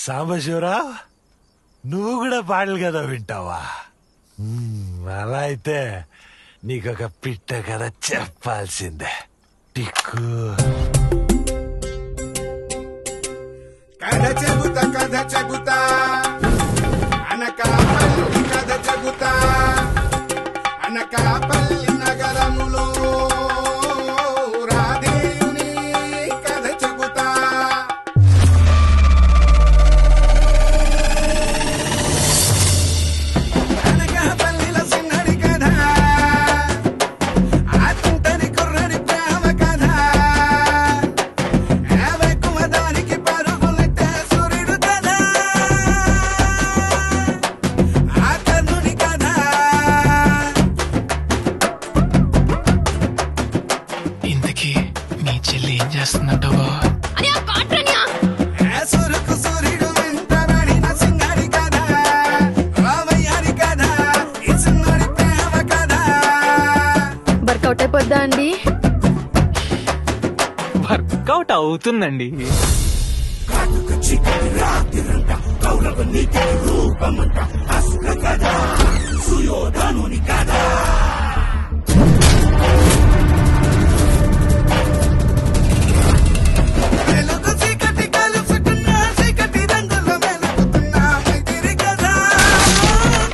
సాంబశివరావు, నువ్వు కూడా పాటలు కదా వింటావా? అలా అయితే నీకొక పిట్ట కథ చెప్పాల్సిందే. టిక్కు కథ చెబుతా అనకాపల్లి కథ చెబుతా. అనకాపల్లి నగరములో రాధేయుని కథ చెబుతా. అనకాపల్లిలో సిన్నడి కథ, ఆతుంటని కుర్రడి ప్రేమ కథ. యావెక్కువ దానికి పరుగులెట్టే సూర్యుడు కథ, ఆ కర్ణుని కథ. ఇంతకీ మీ చెల్లి ఏం చేస్తుందంటావా? ఏ సురుకు సూర్యుడు వెంటబడిన సింగడి కథ, రామయ్యని కథ, ఈ చిన్నడి ప్రేమ కథ. వర్కౌట్ అయిపోద్దా అండి? వర్కౌట్ అవుతుందండి. వెలుగు చీకటి కలుసుకున్న చీకటి రంగులో వెలుగుతున్న మైత్రి కథ,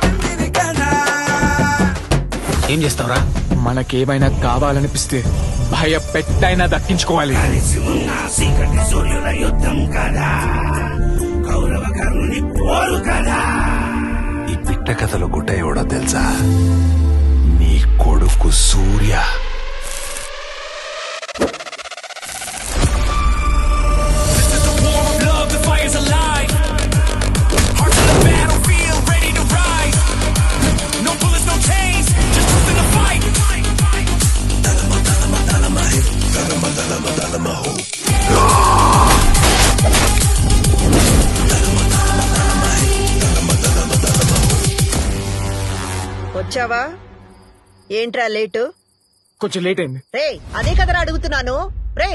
తండ్రి కథ. ఏం చేస్తావురా? మనకేమైనా కావాలనిపిస్తే భయపెట్టైనా దక్కించుకోవాలి. కలిసి ఉన్న చీకటి సూర్యుల యుద్ధం కదా, కౌరవ కర్ణుని పోరు కదా. ఈ పిట్ట కథలో గుట్ట ఎవడో తెలుసా? నీ కొడుకు సూర్య. వచ్చావా? ఏంట్రా లేటు? కొంచెం లేట్ అయింది. రే, అదే కదరా అడుగుతున్నాను. రే,